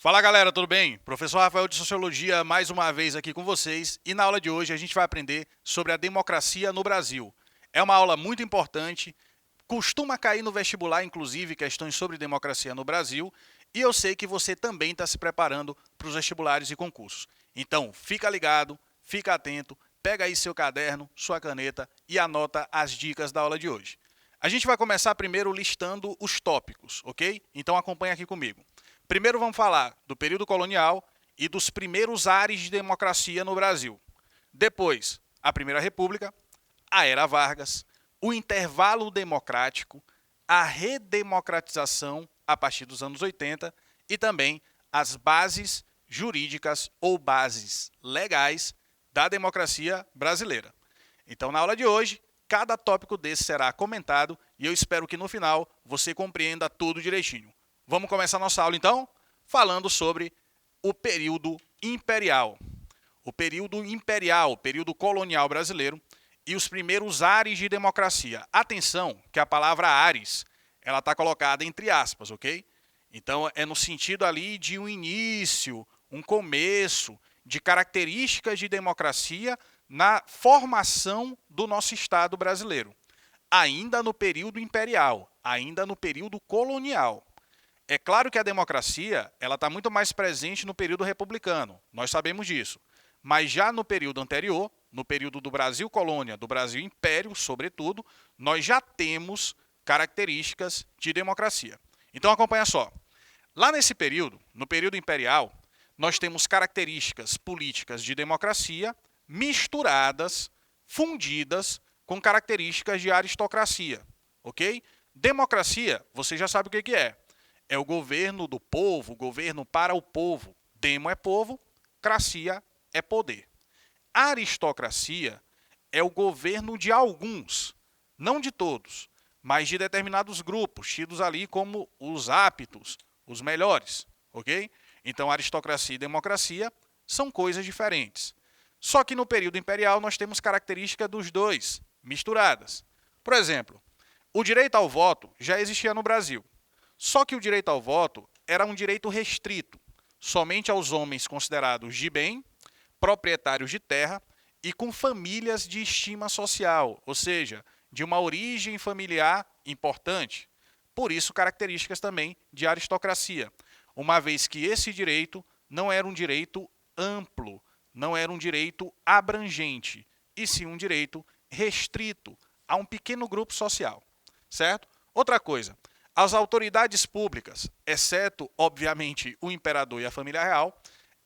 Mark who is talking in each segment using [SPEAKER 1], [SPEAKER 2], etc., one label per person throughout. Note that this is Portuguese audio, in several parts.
[SPEAKER 1] Fala galera, tudo bem? Professor Rafael de Sociologia mais uma vez aqui com vocês e na aula de hoje a gente vai aprender sobre a democracia no Brasil. É uma aula muito importante, costuma cair no vestibular inclusive questões sobre democracia no Brasil e eu sei que você também está se preparando para os vestibulares e concursos. Então fica ligado, fica atento, pega aí seu caderno, sua caneta e anota as dicas da aula de hoje. A gente vai começar primeiro listando os tópicos, ok? Então acompanha aqui comigo. Primeiro vamos falar do período colonial e dos primeiros ares de democracia no Brasil. Depois, a Primeira República, a Era Vargas, o intervalo democrático, a redemocratização a partir dos anos 80 e também as bases jurídicas ou bases legais da democracia brasileira. Então, na aula de hoje, cada tópico desse será comentado e eu espero que no final você compreenda tudo direitinho. Vamos começar nossa aula então, falando sobre o período imperial. O período colonial brasileiro e os primeiros ares de democracia. Atenção, que a palavra ares, ela está colocada entre aspas, ok? Então é no sentido ali de um início, um começo, de características de democracia na formação do nosso Estado brasileiro. Ainda no período imperial, ainda no período colonial. É claro que a democracia ela está muito mais presente no período republicano, nós sabemos disso. Mas já no período anterior, no período do Brasil colônia, do Brasil império, sobretudo, nós já temos características de democracia. Então acompanha só. Lá nesse período, no período imperial, nós temos características políticas de democracia misturadas, fundidas com características de aristocracia, ok? Democracia, você já sabe o que é. É o governo do povo, o governo para o povo. Demo é povo, cracia é poder. Aristocracia é o governo de alguns, não de todos, mas de determinados grupos, tidos ali como os aptos, os melhores, ok? Então, aristocracia e democracia são coisas diferentes. Só que no período imperial nós temos características dos dois, misturadas. Por exemplo, o direito ao voto já existia no Brasil. Só que o direito ao voto era um direito restrito, somente aos homens considerados de bem, proprietários de terra e com famílias de estima social, ou seja, de uma origem familiar importante. Por isso, características também de aristocracia, uma vez que esse direito não era um direito amplo, não era um direito abrangente, e sim um direito restrito a um pequeno grupo social, certo? Outra coisa, as autoridades públicas, exceto, obviamente, o imperador e a família real,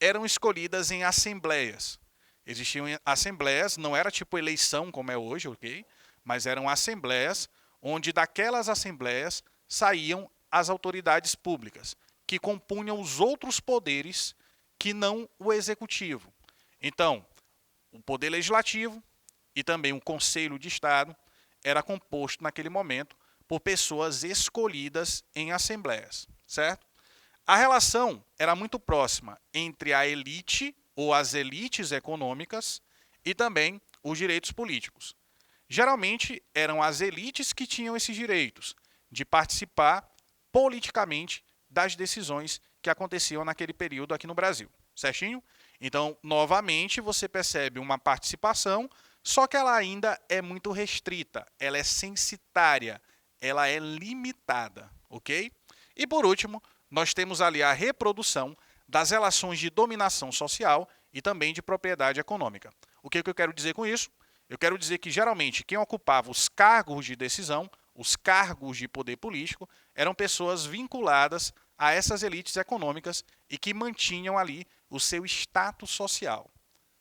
[SPEAKER 1] eram escolhidas em assembleias. Existiam assembleias, não era tipo eleição como é hoje, ok? Mas eram assembleias onde daquelas assembleias saíam as autoridades públicas, que compunham os outros poderes que não o executivo. Então, o poder legislativo e também o Conselho de Estado era composto naquele momento por pessoas escolhidas em assembleias, certo? A relação era muito próxima entre a elite ou as elites econômicas e também os direitos políticos. Geralmente eram as elites que tinham esses direitos de participar politicamente das decisões que aconteciam naquele período aqui no Brasil, certinho? Então, novamente, você percebe uma participação, só que ela ainda é muito restrita, ela é censitária, ela é limitada, ok? E por último, nós temos ali a reprodução das relações de dominação social e também de propriedade econômica. O que eu quero dizer com isso? Eu quero dizer que geralmente quem ocupava os cargos de decisão, os cargos de poder político, eram pessoas vinculadas a essas elites econômicas e que mantinham ali o seu status social.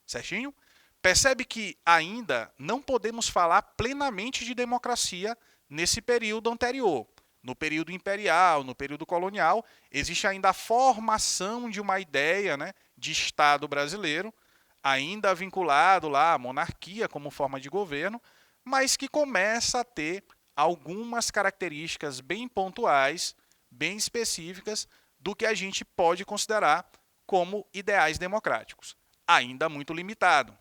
[SPEAKER 1] Certinho? Percebe que ainda não podemos falar plenamente de democracia nesse período anterior. No período imperial, no período colonial, existe ainda a formação de uma ideia, né, de Estado brasileiro, ainda vinculado lá à monarquia como forma de governo, mas que começa a ter algumas características bem pontuais, bem específicas, do que a gente pode considerar como ideais democráticos, ainda muito limitado.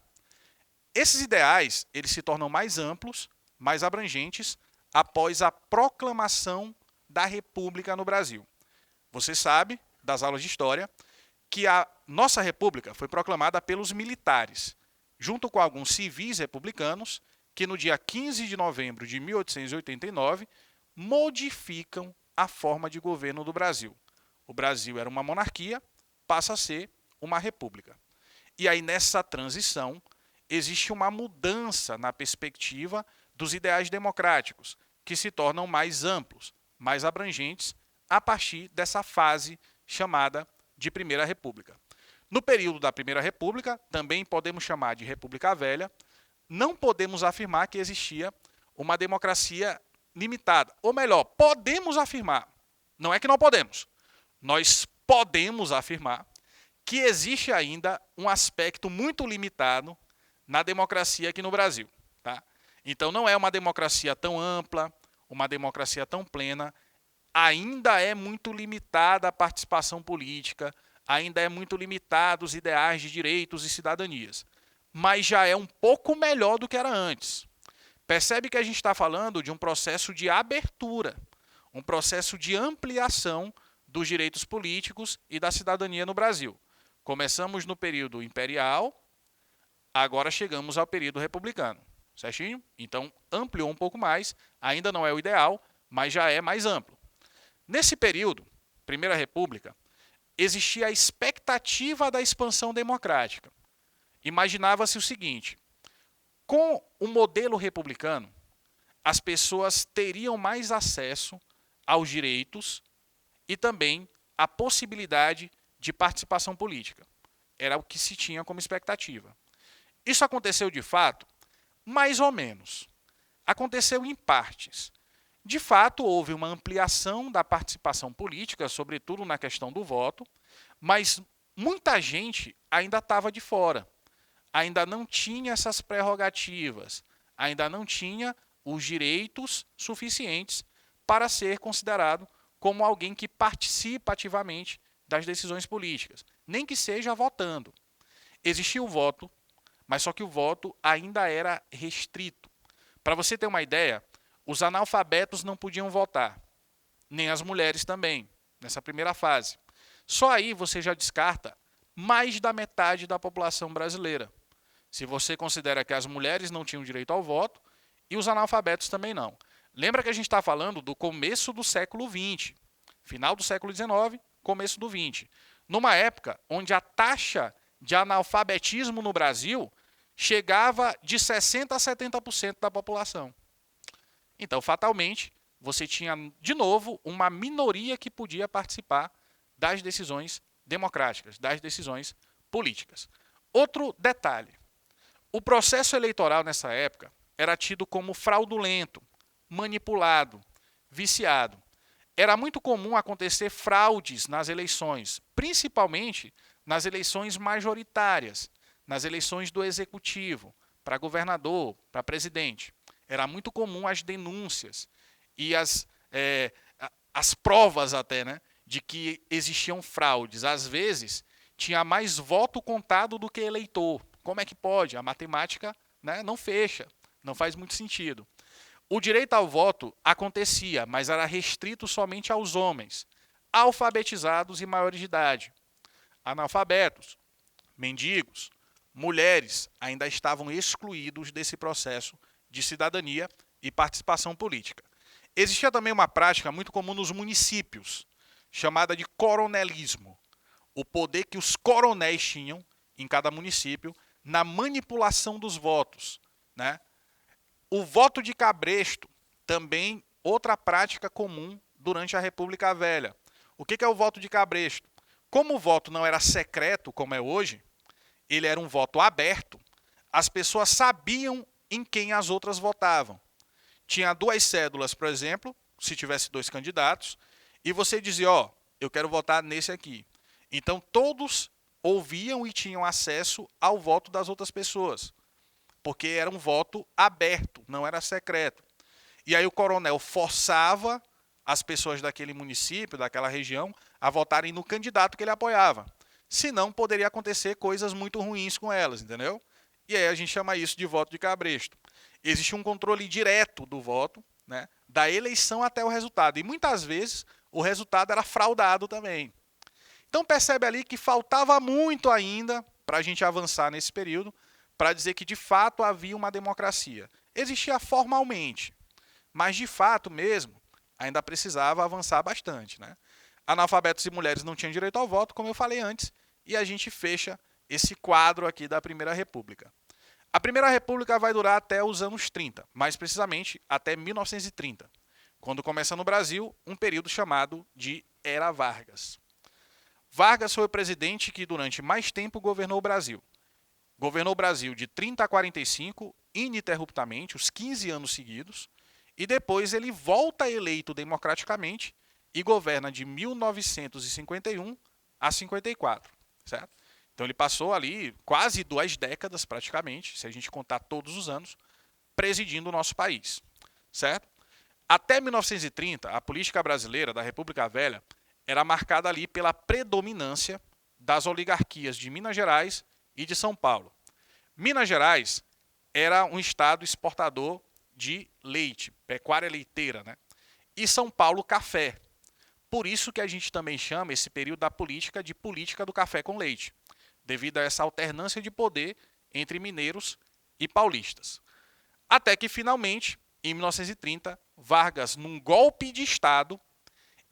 [SPEAKER 1] Esses ideais eles se tornam mais amplos, mais abrangentes, após a proclamação da República no Brasil. Você sabe, das aulas de história, que a nossa república foi proclamada pelos militares, junto com alguns civis republicanos, que no dia 15 de novembro de 1889 modificam a forma de governo do Brasil. O Brasil era uma monarquia, passa a ser uma república. E aí, nessa transição, existe uma mudança na perspectiva dos ideais democráticos, que se tornam mais amplos, mais abrangentes, a partir dessa fase chamada de Primeira República. No período da Primeira República, também podemos chamar de República Velha, não podemos afirmar que existia uma democracia limitada. Ou melhor, podemos afirmar, não é que não podemos, nós podemos afirmar que existe ainda um aspecto muito limitado na democracia aqui no Brasil. Tá? Então não é uma democracia tão ampla, uma democracia tão plena, ainda é muito limitada a participação política, ainda é muito limitado os ideais de direitos e cidadanias. Mas já é um pouco melhor do que era antes. Percebe que a gente está falando de um processo de abertura, um processo de ampliação dos direitos políticos e da cidadania no Brasil. Começamos no período imperial, agora chegamos ao período republicano. Certinho? Então, ampliou um pouco mais, ainda não é o ideal, mas já é mais amplo. Nesse período, Primeira República, existia a expectativa da expansão democrática. Imaginava-se o seguinte: com o modelo republicano, as pessoas teriam mais acesso aos direitos e também a possibilidade de participação política. Era o que se tinha como expectativa. Isso aconteceu de fato? Mais ou menos. Aconteceu em partes. De fato, houve uma ampliação da participação política, sobretudo na questão do voto, mas muita gente ainda estava de fora. Ainda não tinha essas prerrogativas, ainda não tinha os direitos suficientes para ser considerado como alguém que participa ativamente das decisões políticas, nem que seja votando. Existia o voto, mas só que o voto ainda era restrito. Para você ter uma ideia, os analfabetos não podiam votar, nem as mulheres também, nessa primeira fase. Só aí você já descarta mais da metade da população brasileira. Se você considera que as mulheres não tinham direito ao voto e os analfabetos também não. Lembra que a gente está falando do começo do século XX, final do século XIX, começo do XX. Numa época onde a taxa de analfabetismo no Brasil chegava de 60% a 70% da população. Então, fatalmente, você tinha, de novo, uma minoria que podia participar das decisões democráticas, das decisões políticas. Outro detalhe. O processo eleitoral nessa época era tido como fraudulento, manipulado, viciado. Era muito comum acontecer fraudes nas eleições, principalmente nas eleições majoritárias, nas eleições do executivo, para governador, para presidente. Era muito comum as denúncias e as provas até, né, de que existiam fraudes. Às vezes, tinha mais voto contado do que eleitor. Como é que pode? A matemática, né, não fecha, não faz muito sentido. O direito ao voto acontecia, mas era restrito somente aos homens, alfabetizados e maiores de idade. Analfabetos, mendigos, mulheres ainda estavam excluídos desse processo de cidadania e participação política. Existia também uma prática muito comum nos municípios, chamada de coronelismo. O poder que os coronéis tinham em cada município na manipulação dos votos, né? O voto de cabresto, também outra prática comum durante a República Velha. O que é o voto de cabresto? Como o voto não era secreto, como é hoje, ele era um voto aberto, as pessoas sabiam em quem as outras votavam. Tinha duas cédulas, por exemplo, se tivesse dois candidatos, e você dizia, ó, eu quero votar nesse aqui. Então todos ouviam e tinham acesso ao voto das outras pessoas, porque era um voto aberto, não era secreto. E aí o coronel forçava as pessoas daquele município, daquela região, a votarem no candidato que ele apoiava. Senão poderia acontecer coisas muito ruins com elas, entendeu? E aí a gente chama isso de voto de cabresto. Existia um controle direto do voto, né, da eleição até o resultado. E muitas vezes o resultado era fraudado também. Então percebe ali que faltava muito ainda para a gente avançar nesse período, para dizer que de fato havia uma democracia. Existia formalmente, mas de fato mesmo, ainda precisava avançar bastante, né? Analfabetos e mulheres não tinham direito ao voto, como eu falei antes, e a gente fecha esse quadro aqui da Primeira República. A Primeira República vai durar até os anos 30, mais precisamente até 1930, quando começa no Brasil um período chamado de Era Vargas. Vargas foi o presidente que durante mais tempo governou o Brasil. Governou o Brasil de 30 a 45, ininterruptamente, os 15 anos seguidos, e depois ele volta eleito democraticamente e governa de 1951 a 54, certo? Então ele passou ali quase 2 décadas praticamente, se a gente contar todos os anos, presidindo o nosso país, certo? Até 1930, a política brasileira da República Velha era marcada ali pela predominância das oligarquias de Minas Gerais e de São Paulo. Minas Gerais era um estado exportador de leite, pecuária leiteira, né? E São Paulo, café. Por isso que a gente também chama esse período da política de política do café com leite, devido a essa alternância de poder entre mineiros e paulistas. Até que, finalmente, em 1930, Vargas, num golpe de Estado,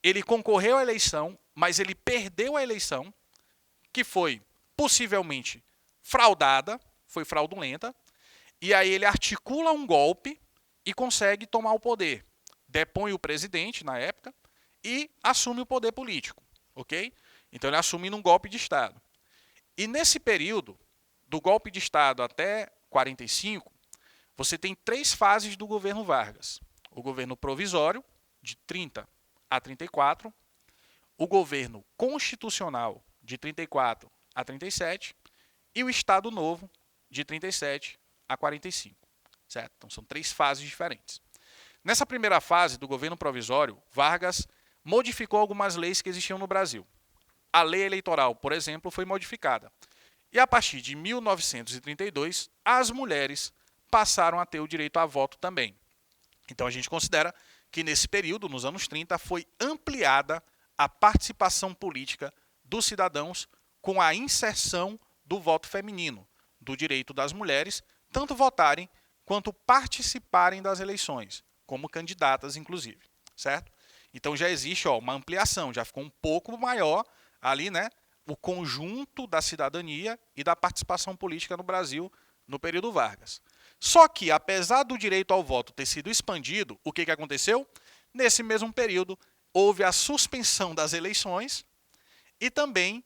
[SPEAKER 1] ele concorreu à eleição, mas ele perdeu a eleição, que foi possivelmente fraudada, foi fraudulenta, e aí ele articula um golpe e consegue tomar o poder. Depõe o presidente, na época, e assume o poder político, ok? Então ele assume num golpe de Estado. E nesse período, do golpe de Estado até 45, você tem 3 fases do governo Vargas. O governo provisório, de 30 a 34, o governo constitucional, de 34 a 37, e o Estado Novo, de 37 a 45. Certo? Então são 3 fases diferentes. Nessa primeira fase do governo provisório, Vargas modificou algumas leis que existiam no Brasil. A lei eleitoral, por exemplo, foi modificada. E a partir de 1932, as mulheres passaram a ter o direito a voto também. Então a gente considera que nesse período, nos anos 30, foi ampliada a participação política dos cidadãos com a inserção do voto feminino, do direito das mulheres tanto votarem quanto participarem das eleições, como candidatas inclusive, certo? Então já existe uma ampliação, já ficou um pouco maior ali, né, o conjunto da cidadania e da participação política no Brasil no período Vargas. Só que, apesar do direito ao voto ter sido expandido, o que aconteceu? Nesse mesmo período, houve a suspensão das eleições e também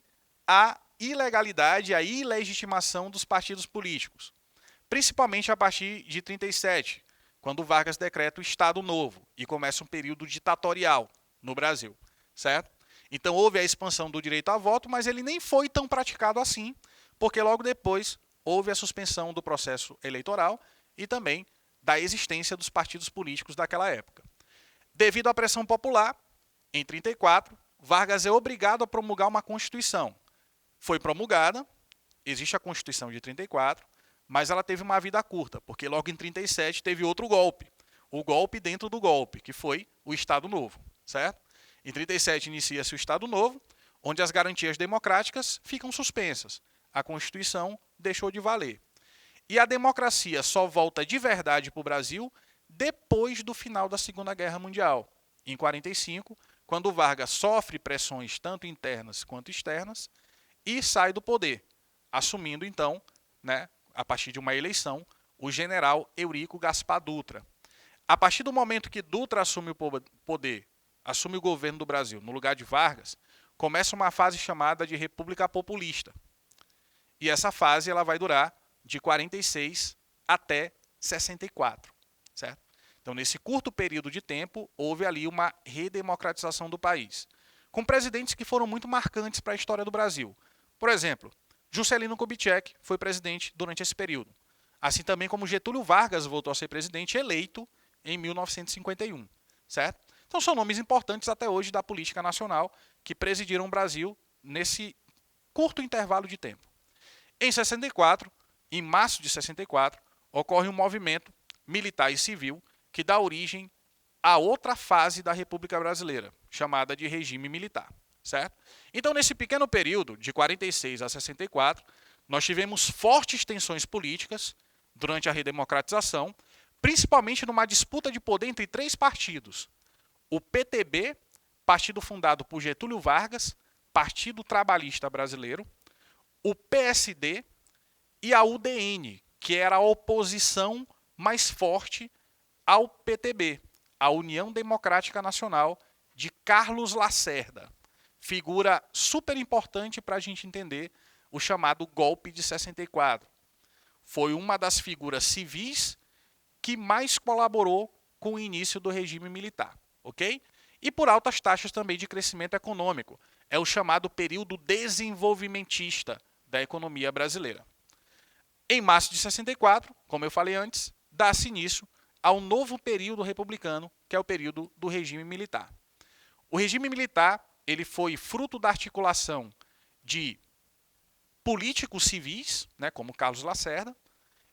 [SPEAKER 1] a ilegalidade, a ilegitimação dos partidos políticos, principalmente a partir de 37, quando Vargas decreta o Estado Novo e começa um período ditatorial no Brasil, certo? Então houve a expansão do direito a voto, mas ele nem foi tão praticado assim, porque logo depois houve a suspensão do processo eleitoral e também da existência dos partidos políticos daquela época. Devido à pressão popular, em 34, Vargas é obrigado a promulgar uma Constituição. Foi promulgada, existe a Constituição de 34, mas ela teve uma vida curta, porque logo em 37 teve outro golpe. O golpe dentro do golpe, que foi o Estado Novo, certo? Em 37 inicia-se o Estado Novo, onde as garantias democráticas ficam suspensas. A Constituição deixou de valer. E a democracia só volta de verdade para o Brasil depois do final da Segunda Guerra Mundial, em 45, quando Vargas sofre pressões tanto internas quanto externas e sai do poder, assumindo então, né, a partir de uma eleição, o general Eurico Gaspar Dutra. A partir do momento que Dutra assume o poder, assume o governo do Brasil no lugar de Vargas, começa uma fase chamada de República Populista. E essa fase ela vai durar de 46 até 64, certo? Então, nesse curto período de tempo, houve ali uma redemocratização do país, com presidentes que foram muito marcantes para a história do Brasil. Por exemplo, Juscelino Kubitschek foi presidente durante esse período, assim também como Getúlio Vargas voltou a ser presidente eleito em 1951, certo? Então, são nomes importantes até hoje da política nacional que presidiram o Brasil nesse curto intervalo de tempo. Em 64, em março de 64, ocorre um movimento militar e civil que dá origem a outra fase da República Brasileira, chamada de regime militar, certo? Então, nesse pequeno período, de 46 a 64, nós tivemos fortes tensões políticas durante a redemocratização, principalmente numa disputa de poder entre três partidos. O PTB, partido fundado por Getúlio Vargas, Partido Trabalhista Brasileiro, o PSD e a UDN, que era a oposição mais forte ao PTB, a União Democrática Nacional de Carlos Lacerda, figura super importante para a gente entender o chamado golpe de 64. Foi uma das figuras civis que mais colaborou com o início do regime militar, ok? E por altas taxas também de crescimento econômico. É o chamado período desenvolvimentista da economia brasileira. Em março de 64, como eu falei antes, dá-se início ao novo período republicano, que é o período do regime militar. O regime militar ele foi fruto da articulação de políticos civis, né, como Carlos Lacerda,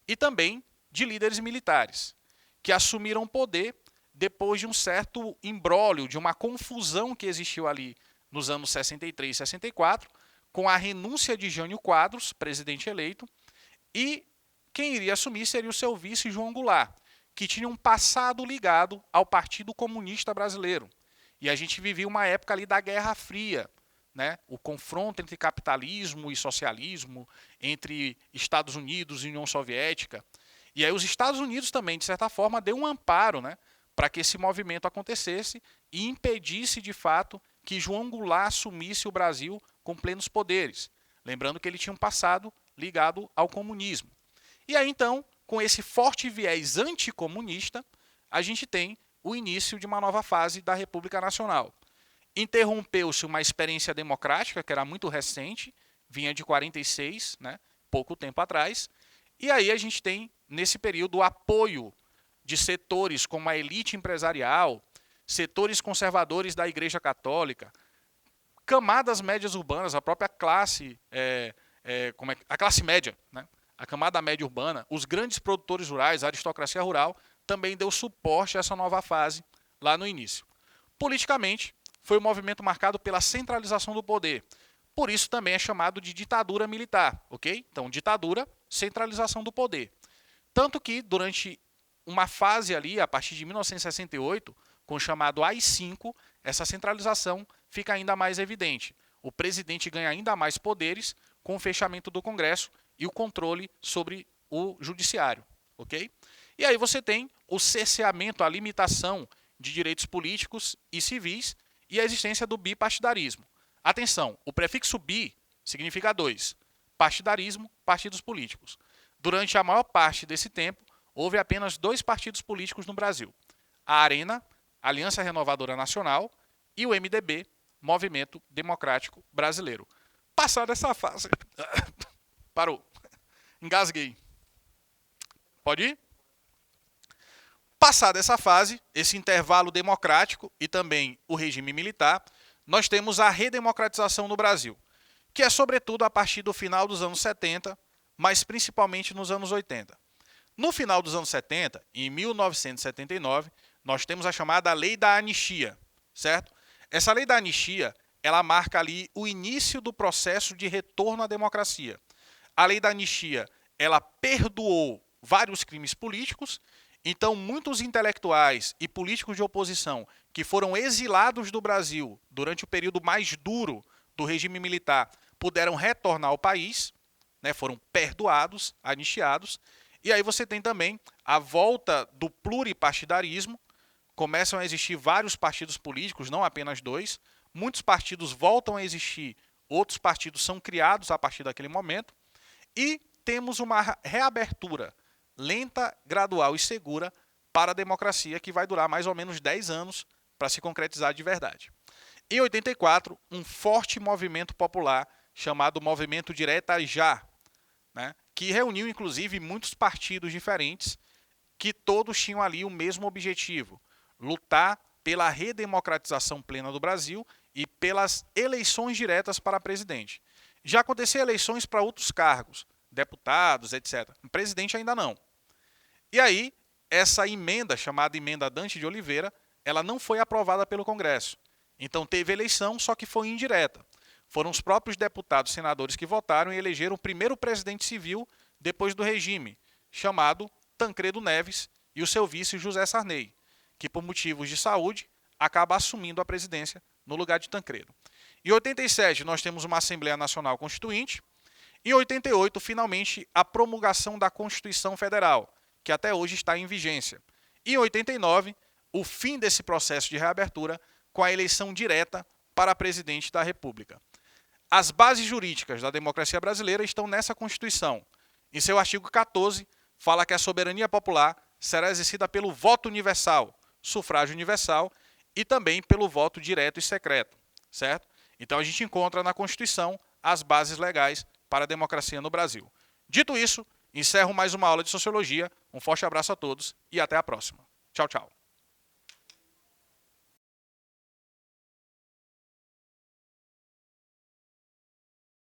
[SPEAKER 1] e também de líderes militares, que assumiram o poder depois de um certo imbróglio, de uma confusão que existiu ali nos anos 63 e 64, com a renúncia de Jânio Quadros, presidente eleito, e quem iria assumir seria o seu vice João Goulart, que tinha um passado ligado ao Partido Comunista Brasileiro. E a gente vivia uma época ali da Guerra Fria, né? O confronto entre capitalismo e socialismo, entre Estados Unidos e União Soviética. E aí os Estados Unidos também, de certa forma, deu um amparo, né, para que esse movimento acontecesse e impedisse, de fato, que João Goulart assumisse o Brasil com plenos poderes. Lembrando que ele tinha um passado ligado ao comunismo. E aí, então, com esse forte viés anticomunista, a gente tem o início de uma nova fase da República Nacional. Interrompeu-se uma experiência democrática, que era muito recente, vinha de 46, né, pouco tempo atrás, e aí a gente tem, nesse período, o apoio de setores como a elite empresarial, setores conservadores da Igreja Católica, camadas médias urbanas, a própria classe, a classe média, né, a camada média urbana, os grandes produtores rurais, a aristocracia rural, também deu suporte a essa nova fase lá no início. Politicamente, foi um movimento marcado pela centralização do poder. Por isso também é chamado de ditadura militar, ok? Então, ditadura, centralização do poder. Tanto que, durante uma fase ali, a partir de 1968, com o chamado AI-5, essa centralização fica ainda mais evidente. O presidente ganha ainda mais poderes com o fechamento do Congresso e o controle sobre o judiciário, ok? E aí você tem o cerceamento, a limitação de direitos políticos e civis e a existência do bipartidarismo. Atenção, o prefixo bi significa dois. Partidarismo, partidos políticos. Durante a maior parte desse tempo, houve apenas dois partidos políticos no Brasil. A ARENA, Aliança Renovadora Nacional, e o MDB, Movimento Democrático Brasileiro. Passada essa fase... Parou. Engasguei. Pode ir? Passada essa fase, esse intervalo democrático e também o regime militar, nós temos a redemocratização no Brasil, que é sobretudo a partir do final dos anos 70, mas principalmente nos anos 80. No final dos anos 70, em 1979, nós temos a chamada Lei da Anistia, certo? Essa Lei da Anistia, ela marca ali o início do processo de retorno à democracia. A Lei da Anistia, ela perdoou vários crimes políticos. Então, muitos intelectuais e políticos de oposição que foram exilados do Brasil durante o período mais duro do regime militar puderam retornar ao país, né, foram perdoados, anistiados. E aí você tem também a volta do pluripartidarismo. Começam a existir vários partidos políticos, não apenas dois. Muitos partidos voltam a existir, outros partidos são criados a partir daquele momento. E temos uma reabertura lenta, gradual e segura para a democracia, que vai durar mais ou menos 10 anos para se concretizar de verdade. Em 84, um forte movimento popular chamado Movimento Direta Já, né, que reuniu inclusive muitos partidos diferentes que todos tinham ali o mesmo objetivo: lutar pela redemocratização plena do Brasil e pelas eleições diretas para presidente. Já aconteceram eleições para outros cargos, deputados, etc. O presidente ainda não. E aí, essa emenda, chamada Emenda Dante de Oliveira, ela não foi aprovada pelo Congresso. Então teve eleição, só que foi indireta. Foram os próprios deputados e senadores que votaram e elegeram o primeiro presidente civil depois do regime, chamado Tancredo Neves, e o seu vice José Sarney, que por motivos de saúde acaba assumindo a presidência no lugar de Tancredo. Em 87 nós temos uma Assembleia Nacional Constituinte. Em 88, finalmente, a promulgação da Constituição Federal, que até hoje está em vigência. E em 89, o fim desse processo de reabertura com a eleição direta para presidente da República. As bases jurídicas da democracia brasileira estão nessa Constituição. Em seu artigo 14, fala que a soberania popular será exercida pelo voto universal, sufrágio universal, e também pelo voto direto e secreto, certo? Então a gente encontra na Constituição as bases legais para a democracia no Brasil. Dito isso, encerro mais uma aula de Sociologia. Um forte abraço a todos e até a próxima. Tchau, tchau.